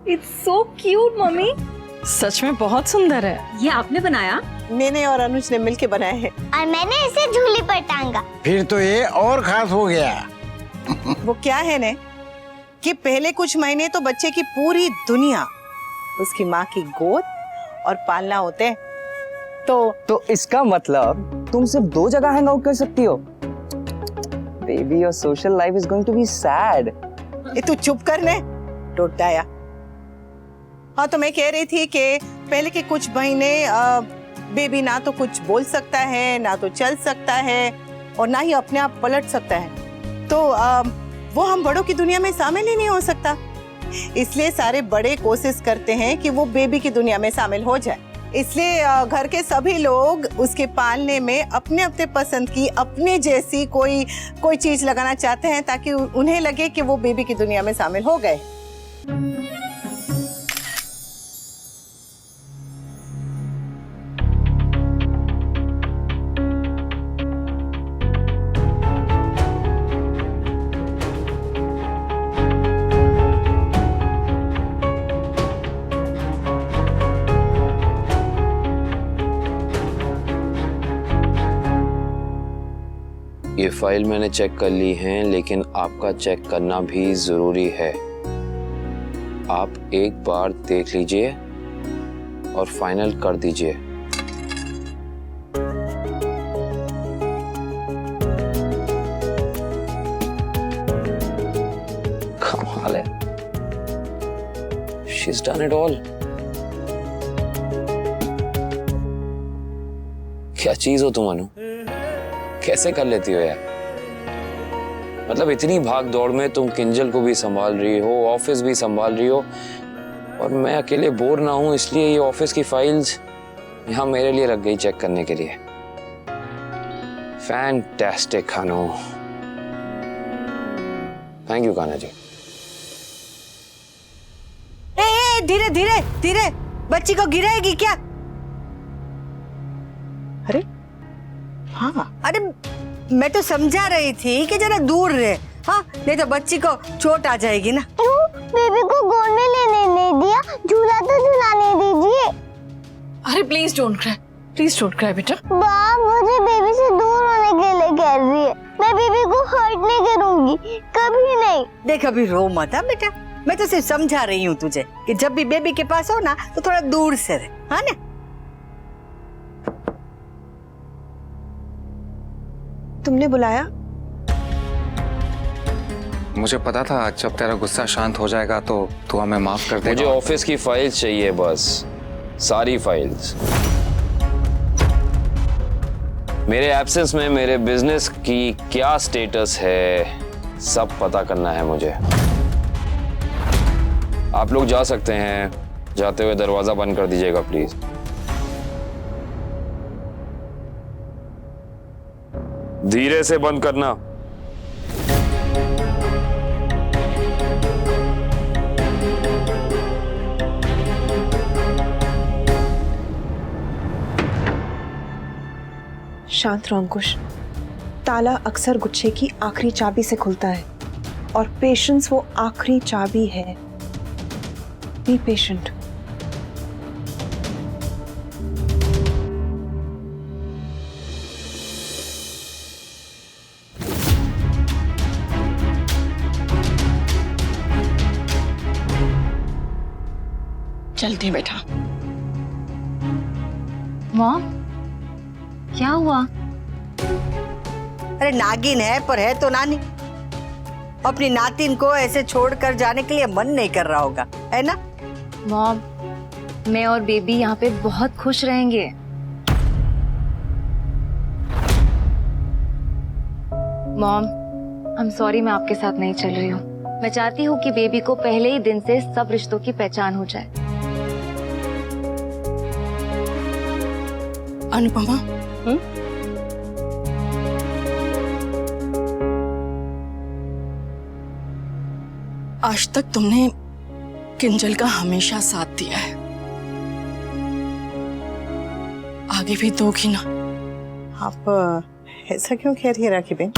It's so cute mummy. सच में बहुत सुंदर है। ये आपने बनाया? मैंने और अनुज ने मिलके बनाए हैं। और मैंने इसे झूले पर टांगा। फिर तो ये और खास हो गया। वो क्या है ने कि पहले कुछ महीने तो बच्चे की पूरी दुनिया उसकी माँ की गोद और पालना होते हैं। तो इसका मतलब तुम सिर्फ 2 जगह हैंग आउट कर सकती हो। Baby your social life is going to be sad. ये तू चुप कर ने टोटाया। हाँ तो मैं कह रही थी कि पहले के कुछ महीने बेबी ना तो कुछ बोल सकता है, ना तो चल सकता है और ना ही अपने आप पलट सकता है। तो वो हम बड़ों की दुनिया में शामिल ही नहीं हो सकता। इसलिए सारे बड़े कोशिश करते हैं कि वो बेबी की दुनिया में शामिल हो जाए। इसलिए घर के सभी लोग उसके पालने में अपने अपने पसंद की अपने जैसी कोई चीज लगाना चाहते हैं ताकि उन्हें लगे कि वो बेबी की दुनिया में शामिल हो गए। ये फाइल मैंने चेक कर ली है, लेकिन आपका चेक करना भी जरूरी है। आप एक बार देख लीजिए और फाइनल कर दीजिए। कमाल है, she's done it all। क्या चीज हो तुम अनु, कैसे कर लेती हो यार? मतलब इतनी भाग दौड़ में तुम किंजल को भी संभाल रही हो, ऑफिस भी संभाल रही हो, और मैं अकेले बोर ना हूं इसलिए ये ऑफिस की फाइल्स यहाँ मेरे लिए रख गई चेक करने के लिए। Fantastic Anu, thank you Kanha ji. धीरे धीरे धीरे, बच्ची को गिराएगी क्या? अरे हाँ, अरे मैं तो समझा रही थी कि जरा दूर रहे। हाँ, नहीं तो बच्ची को चोट आ जाएगी ना। क्यों? बेबी को गोद में लेने नहीं दिया, झूला तो झूलाने दीजिए। अरे प्लीज डोंट क्राई बेटा। बाप मुझे बेबी से दूर होने के लिए कह रही है। मैं बेबी को हर्ट नहीं करूंगी, कभी नहीं। देख अभी रो मत बेटा, मैं तो सिर्फ समझा रही हूँ तुझे कि जब भी बेबी के पास हो ना तो थोड़ा दूर से रहे, हाँ ना? तुमने बुलाया? मुझे पता था जब तेरा गुस्सा शांत हो जाएगा तो तू हमें माफ कर देगा। मुझे ऑफिस की फाइल्स चाहिए, बस सारी फाइल्स। मेरे एब्सेंस में मेरे बिजनेस की क्या स्टेटस है सब पता करना है मुझे। आप लोग जा सकते हैं, जाते हुए दरवाजा बंद कर दीजिएगा प्लीज। धीरे से बंद करना। शांत रहो अंकुश। ताला अक्सर गुच्छे की आखिरी चाबी से खुलता है और पेशेंस वो आखिरी चाबी है। Be patient. चलते हैं बेटा। मॉम, क्या हुआ? अरे नागिन है पर है तो नानी। अपनी नातिन को ऐसे छोड़कर जाने के लिए मन नहीं कर रहा होगा, है ना? मॉम, मैं और बेबी यहाँ पे बहुत खुश रहेंगे। मॉम, आई एम सॉरी मैं आपके साथ नहीं चल रही हूँ। मैं चाहती हूँ कि बेबी को पहले ही दिन से सब रिश्तों की पहचान हो जाए। अनुपमा, आज तक तुमने किंजल का हमेशा साथ दिया है, आगे भी दोगी ना? आप ऐसा क्यों कह रही है राखी बहन?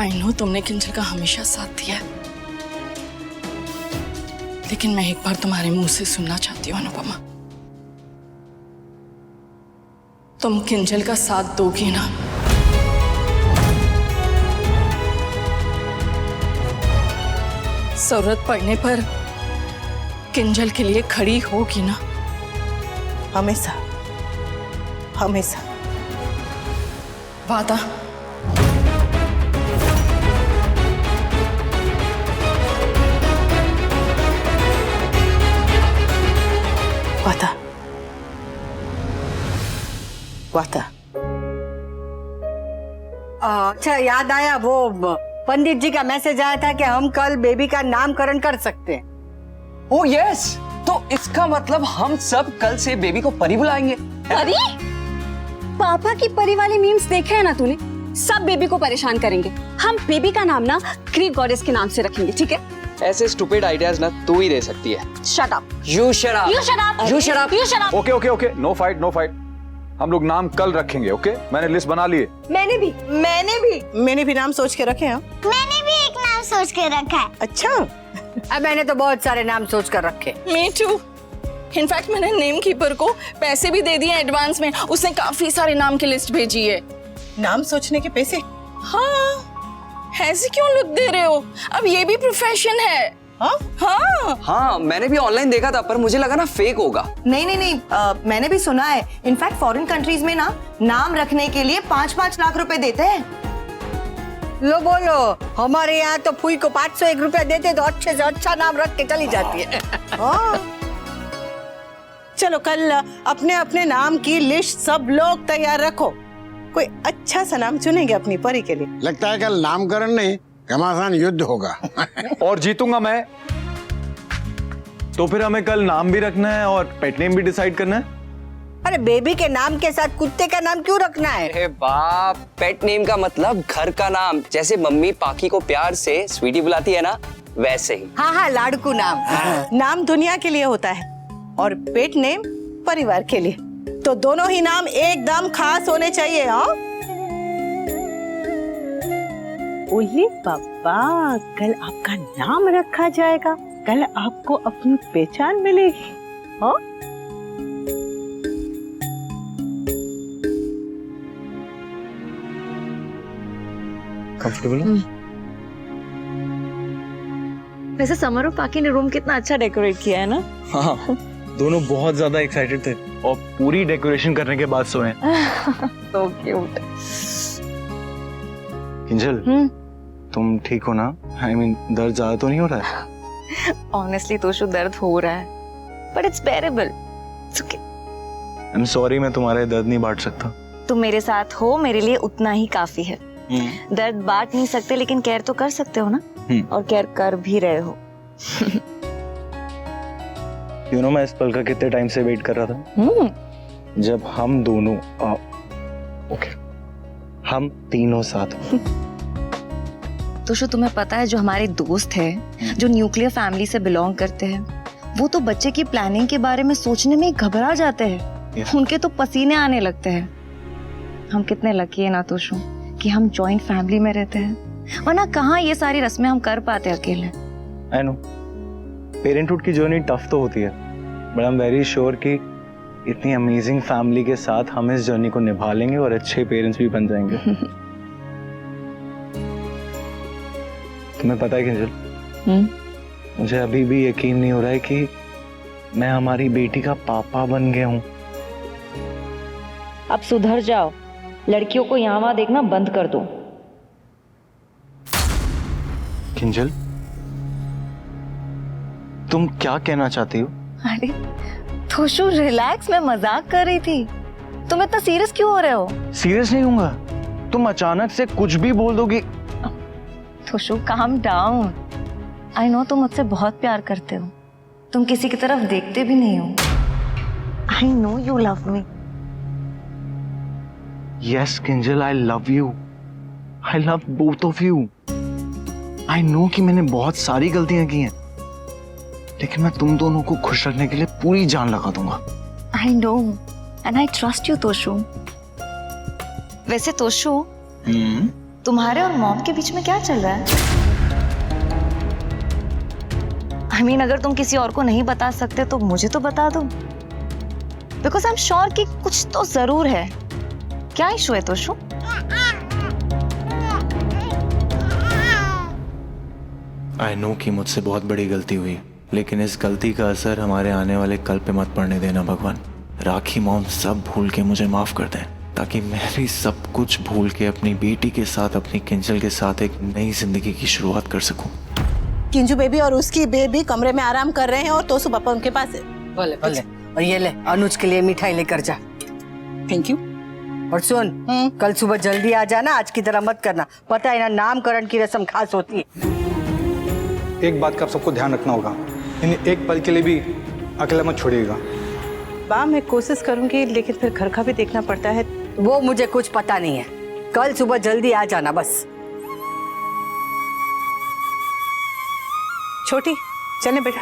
आई नो तुमने किंजल का हमेशा साथ दिया है, लेकिन मैं एक बार तुम्हारे मुंह से सुनना चाहती हूँ अनुपमा, तुम किंजल का साथ दोगी ना? जरूरत पड़ने पर किंजल के लिए खड़ी होगी ना? हमेशा हमेशा। वादा? वादा वादा। अच्छा याद आया, वो पंडित जी का मैसेज आया था कि हम कल बेबी का नामकरण कर सकते हैं। ओह यस, तो इसका मतलब हम सब कल से बेबी को परी बुलाएंगे। परी? पापा की परी वाले मीम्स देखे हैं ना तूने? सब बेबी को परेशान करेंगे। हम बेबी का नाम ना ग्रीक गॉडेस के नाम से रखेंगे, ठीक है? ऐसे स्टूपिड आइडियाज ना तू ही दे सकती है। Shut up. You shut up. You shut up. You shut up. You shut up. Okay okay okay, no fight no fight. हम लोग नाम कल रखेंगे, ओके? मैंने लिस्ट बना ली है। मैंने भी नाम सोच के रखे हैं। मैंने भी एक नाम सोच के रखा है। अच्छा। अब मैंने तो बहुत सारे नाम सोच कर रखे। Me too. इनफैक्ट मैंने नेम कीपर को पैसे भी दे दिए एडवांस में। उसने काफी सारे नाम की लिस्ट भेजी है। नाम सोचने के पैसे? हाँ, ऐसे क्यों लुक दे रहे हो? अब ये भी प्रोफेशन है। हाँ हाँ हाँ, मैंने भी ऑनलाइन देखा था पर मुझे लगा ना फेक होगा। नहीं, मैंने भी सुना है। इनफैक्ट फॉरेन कंट्रीज में ना नाम रखने के लिए 5-5 लाख रुपए देते हैं। लो बोलो, हमारे यहाँ तो फुई को 501 रुपया देते तो अच्छे से अच्छा नाम रख के चली जाती है। चलो कल अपने अपने नाम की लिस्ट सब लोग तैयार रखो। कोई अच्छा सा नाम चुनेंगे अपनी परी के लिए। लगता है कल नामकरण नहीं, घमासान युद्ध होगा। और जीतूंगा मैं। तो फिर हमें कल नाम भी रखना है और पेट नेम भी डिसाइड करना है। अरे बेबी के नाम के साथ कुत्ते का नाम क्यों रखना है? अरे बाप, पेट नेम का मतलब घर का नाम। जैसे मम्मी पाकी को प्यार से स्वीटी बुलाती है ना, वैसे ही। हाँ, लाड़कू नाम। नाम दुनिया के लिए होता है और पेट नेम परिवार के लिए। तो दोनों ही नाम एकदम खास होने चाहिए। हाँ, ओले बाबा, कल आपका नाम रखा जाएगा। कल आपको अपनी पहचान मिलेगी। हाँ, कंफर्टेबल? वैसे समर और पाकी ने रूम कितना अच्छा डेकोरेट किया है ना? हाँ, दोनों बहुत ज्यादा एक्साइटेड थे और पूरी डेकोरेशन करने के बाद सोए। So cute. किंजल, तुम ठीक हो ना? I mean, दर्द ज्यादा तो नहीं हो रहा है? Honestly तोशु दर्द हो रहा है, but it's bearable. It's okay. I'm sorry, मैं तुम्हारे दर्द नहीं बांट सकता। तुम मेरे साथ हो, मेरे लिए उतना ही काफी है। दर्द बांट नहीं सकते लेकिन केयर तो कर सकते हो ना, और केयर कर भी रहे हो। You know, मैं इस पल का कितने टाइम से वेट कर रहा था। जब हम दोनों हम तीनों साथ। तोशु तुम्हें पता है जो हमारे दोस्त हैं, जो न्यूक्लियर फैमिली से बिलोंग करते हैं, वो तो बच्चे की प्लानिंग के बारे में सोचने में घबरा जाते हैं। उनके तो पसीने आने लगते हैं। हम कितने लकी है ना तोशु कि हम जॉइंट फैमिली में रहते हैं, वरना कहाँ ये सारी रस्में हम कर पाते अकेले। I know, पेरेंटहुड की जर्नी टफ तो होती है, but I am very sure कि इतनी अमेजिंग फैमिली के साथ हम इस जर्नी को निभा लेंगे और अच्छे पेरेंट्स भी बन जाएंगे। तुम्हें पता है किंजल, मुझे अभी भी यकीन नहीं हो रहा है कि मैं हमारी बेटी का पापा बन गया हूँ। अब सुधर जाओ, लड़कियों को यहाँ वहाँ देखना बंद कर दो। किंजल, तुम क्या कहना चाहती हो? अरे तोशु रिलैक्स, मैं मजाक कर रही थी। तुम इतना सीरियस क्यों हो रहे हो? सीरियस नहीं होऊंगा, तुम अचानक से कुछ भी बोल दोगी। Toshu calm down. I know तुम मुझसे बहुत प्यार करते हो, तुम किसी की तरफ देखते भी नहीं हो। I know you love me. Yes, Kinjal, I love you. I love both of you. I know कि मैंने बहुत सारी गलतियां की हैं, लेकिन मैं तुम दोनों को खुश रखने के लिए पूरी जान लगा दूंगा। I know, and I trust you, Toshu. वैसे तोशु, तुम्हारे और मॉम के बीच में क्या चल रहा है? आई मीन अगर तुम किसी और को नहीं बता सकते तो मुझे तो बता दो, बिकॉज आई एम श्योर कि कुछ तो जरूर है। क्या इशू है तोशु? आई नो कि मुझसे बहुत बड़ी गलती हुई, लेकिन इस गलती का असर हमारे आने वाले कल पे मत पड़ने देना भगवान। राखी मॉम सब भूल के मुझे माफ कर दें, ताकि मैं भी सब कुछ भूल के अपनी बेटी के साथ, अपनी किंजल के साथ एक नई जिंदगी की शुरुआत कर सकूं। किंजू बेबी और उसकी बेबी कमरे में आराम कर रहे हैं और तोसु पापा उनके पास है। बोले बोले, और ये ले अनुज के लिए मिठाई लेकर जा। Thank you. और सुन, कल सुबह जल्दी आ जाना, आज की तरह मत करना, पता है ना नामकरण की रस्म खास होती है। एक बात का आप सबको ध्यान रखना होगा, इन्हें एक पल के लिए भी अकेला मत छोड़िएगा। बा मैं कोशिश करूंगी, लेकिन फिर घर का भी देखना पड़ता है। वो मुझे कुछ पता नहीं है, कल सुबह जल्दी आ जाना बस। छोटी चले बेटा।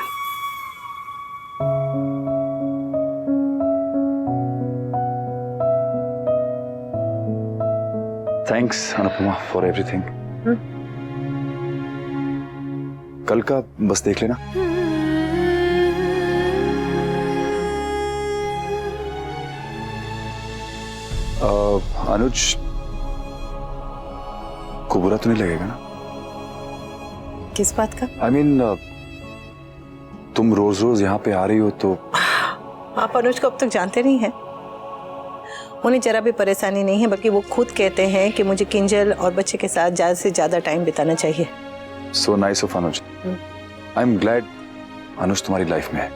Thanks Anupama for everything. कल का बस देख लेना। अनुज को बुरा तो नहीं लगेगा ना? किस बात का? I mean, तुम रोज रोज यहाँ पे आ रही हो तो। आप अनुज को अब तक जानते नहीं हैं। उन्हें जरा भी परेशानी नहीं है, बल्कि वो खुद कहते हैं कि मुझे किंजल और बच्चे के साथ ज्यादा से ज्यादा टाइम बिताना चाहिए। So nice of Anuj. I'm glad अनुज तुम्हारी लाइफ में है।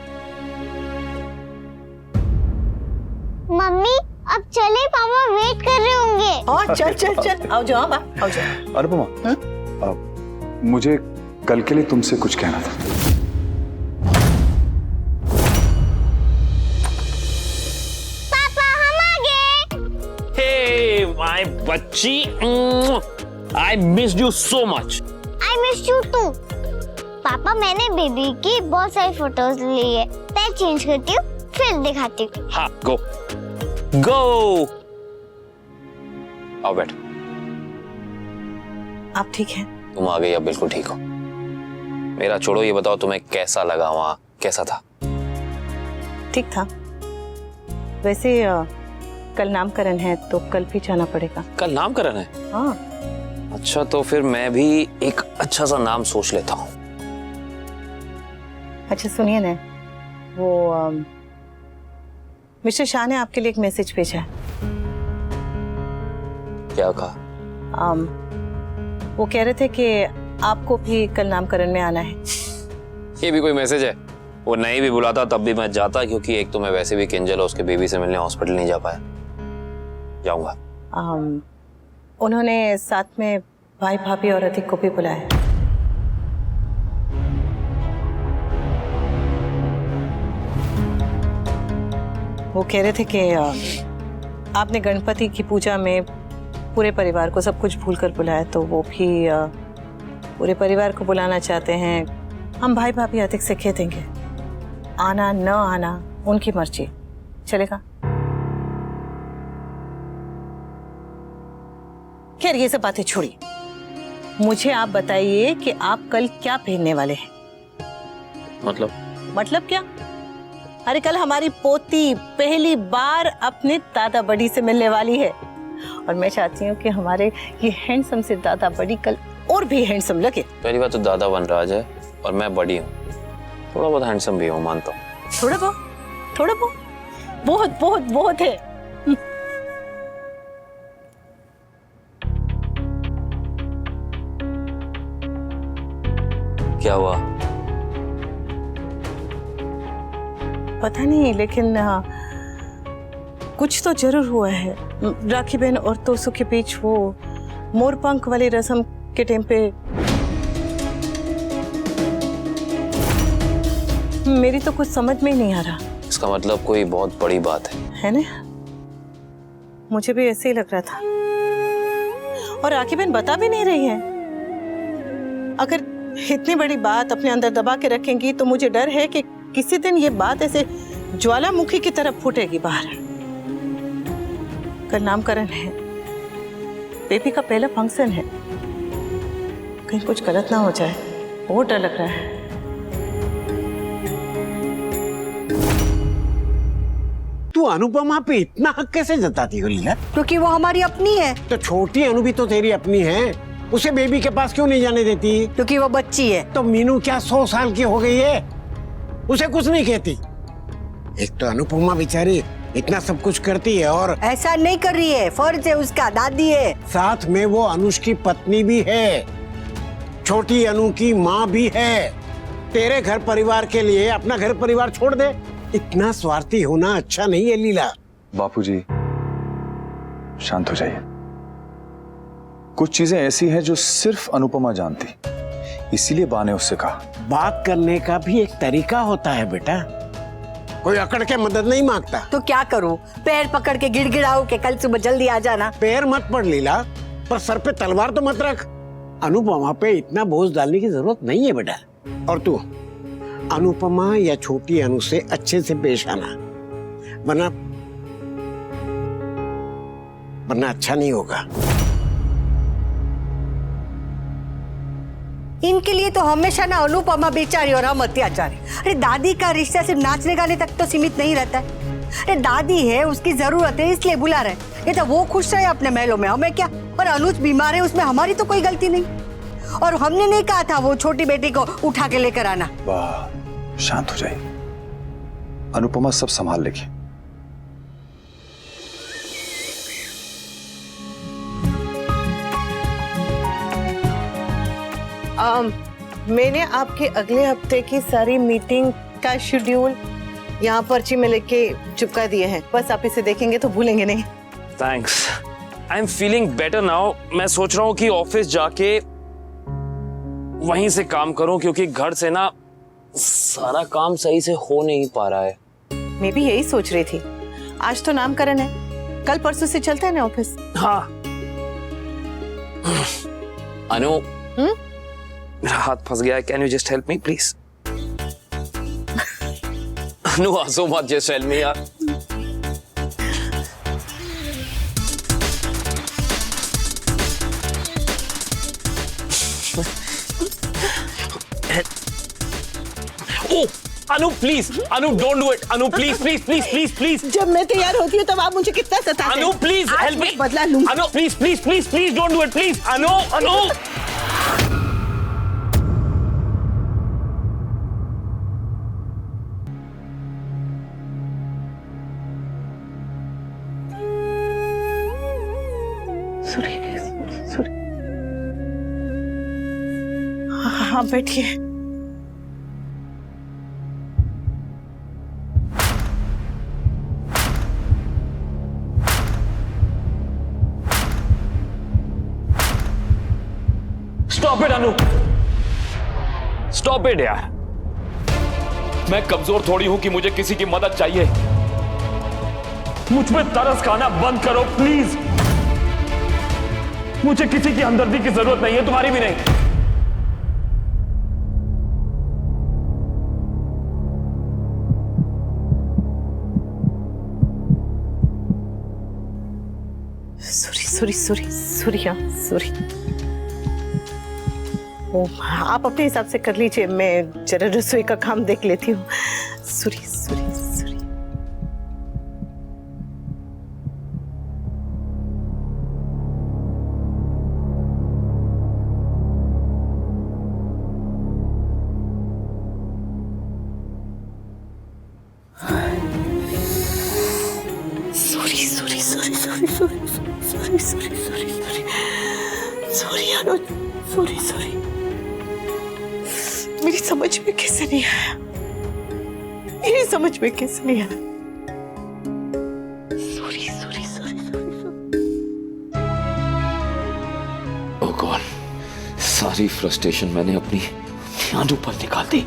मम्मी अब चले, पापा वेट कर रहे होंगे। हाँ चल चल चल, आओ जाओ आओ जाओ। अनुपमा, मुझे कल के लिए तुमसे कुछ कहना था। पापा हम आ गए। हे माय बच्ची, I missed you so much. I miss you too. पापा मैंने बेबी की बहुत सारी फोटोज ली है, मैं चेंज करती हूँ फिर दिखाती हूँ। हाँ गो गो। आओ बैठ। आप ठीक हैं? तुम आ गई, अब बिल्कुल ठीक हो। मेरा छोड़ो, ये बताओ तुम्हें कैसा लगा वहां, कैसा था? ठीक था। वैसे कल नामकरण है तो कल भी जाना पड़ेगा। कल नामकरण है? हाँ। अच्छा, तो फिर मैं भी एक अच्छा सा नाम सोच लेता हूँ। अच्छा सुनिए ना, वो मिस्टर शाह ने आपके लिए एक मैसेज भेजा है। क्या कहा? वो कह रहे थे कि आपको भी कल नामकरण में आना है। ये भी कोई मैसेज है? वो नहीं भी बुलाता तब भी मैं जाता, क्योंकि एक तो मैं वैसे भी किंजल और उसके बेबी से मिलने हॉस्पिटल नहीं जा पाया। जाऊंगा। उन्होंने साथ में भाई भाभी और अधिक को भी बुलाया। वो कह रहे थे कि आपने गणपति की पूजा में पूरे परिवार को सब कुछ भूलकर बुलाया, तो वो भी पूरे परिवार को बुलाना चाहते हैं। हम भाई भाभी अधिक से कह देंगे, आना न आना उनकी मर्जी, चलेगा? खैर ये सब बातें छोड़िए, मुझे आप बताइए कि आप कल क्या पहनने वाले हैं? मतलब क्या? अरे कल हमारी पोती पहली बार अपने दादा बड़ी से मिलने वाली है, और मैं चाहती हूँ कि हमारे ये हैंडसम से दादा बड़ी कल और भी हैंडसम लगे। पहली बात तो दादा वनराज है और मैं बड़ी हूँ, थोड़ा बहुत हैंडसम भी हूँ, मानता हूँ। थोड़ा बहुत बहुत बहुत बहुत है। क्या हुआ? पता नहीं, लेकिन कुछ तो जरूर हुआ है। राखी बहन और तोसु के बीच वो मोरपंख वाली रस्म के टाइम पे मेरी तो कुछ समझ में ही नहीं आ रहा। इसका मतलब कोई बहुत बड़ी बात है ना? मुझे भी ऐसे ही लग रहा था, और राखी बहन बता भी नहीं रही है। अगर इतनी बड़ी बात अपने अंदर दबा के रखेंगी तो मुझे डर है कि किसी दिन ये बात ऐसे ज्वालामुखी की तरफ फूटेगी बाहर। कल नामकरण है, बेबी का पहला फंक्शन है, कहीं कुछ गलत ना हो जाए, बहुत डर लग रहा है। तू अनुपमा पे इतना हक कैसे जताती हो लीला? क्योंकि वो हमारी अपनी है। तो छोटी अनु भी तो तेरी अपनी है, उसे बेबी के पास क्यों नहीं जाने देती? क्योंकि वो बच्ची है। तो मीनू क्या 100 साल की हो गई है, उसे कुछ नहीं कहती? एक तो अनुपमा बेचारी इतना सब कुछ करती है और ऐसा नहीं कर रही है, फर्ज है उसका, दादी है। साथ में वो अनुष की पत्नी भी है, छोटी अनु की माँ भी है। तेरे घर परिवार के लिए अपना घर परिवार छोड़ दे, इतना स्वार्थी होना अच्छा नहीं है लीला। बापूजी शांत हो जाइए। कुछ चीजें ऐसी हैं जो सिर्फ अनुपमा जानती, इसीलिए बा ने उससे कहा। बात करने का भी एक तरीका होता है बेटा, कोई अकड़ के मदद नहीं मांगता। तो क्या करूं, पैर पकड़ के गिड़गिड़ाओ के कल सुबह जल्दी आ जाना? पैर मत पड़ लीला, पर सर पे तलवार तो मत रख। अनुपमा पे इतना बोझ डालने की जरूरत नहीं है बेटा। और तू अनुपमा या छोटी अनु से अच्छे से पेश आना, वरना अच्छा नहीं होगा। इनके लिए तो हमेशा ना अनुपमा बेचारी और हम अत्याचारी। अरे दादी का रिश्ता सिर्फ नाचने गाने तक तो सीमित नहीं रहता है। अरे दादी है, उसकी जरूरत है इसलिए बुला रहे। ये तो वो खुश रहे अपने महलों में, हमें क्या? और अनुज बीमार है, उसमें हमारी तो कोई गलती नहीं। और हमने नहीं कहा था वो छोटी बेटी को उठा के लेकर आना। वाह, शांत हो जाइए, अनुपमा सब संभाल लेगी। मैंने आपके अगले हफ्ते की सारी मीटिंग का शेड्यूल यहाँ पर्ची में लेके चिपका दिए हैं, बस आप इसे देखेंगे तो भूलेंगे नहीं। Thanks, I am feeling better now. मैं सोच रहा हूँ कि ऑफिस जाके वहीं से काम करूं, क्योंकि घर से ना सारा काम सही से हो नहीं पा रहा है। मैं भी यही सोच रही थी। आज तो नामकरण है, कल परसों से चलता है ना ऑफिस। हाँ। अनु, मेरा हाथ फंस गया है, can you just help me please? Anu हंसो मत, जस्ट हेल्प मी यार। Oh, Anu please, Anu don't do it, Anu please please please please please. जब मैं तैयार होती हूँ तब आप मुझे कितना सताते हैं। अनु प्लीज हेल्प मी, बदला लूं। Anu please please please please don't do it please. Anu Anu हाँ बैठिए। Stop it Anu, stop it यार। मैं कमजोर थोड़ी हूं कि मुझे किसी की मदद चाहिए। मुझ पे तरस खाना बंद करो प्लीज। मुझे किसी की हमदर्दी की जरूरत नहीं है, तुम्हारी भी नहीं। सॉरी। आप अपने हिसाब से कर लीजिए, मैं जरा रसोई का काम देख लेती हूँ। सॉरी। सॉरी। मेरी समझ में कैसे नहीं आया, मेरी समझ में कैसे नहीं आया। सॉरी। ओह गॉड, सारी फ्रस्ट्रेशन मैंने अपनी अनु पर निकाल दी।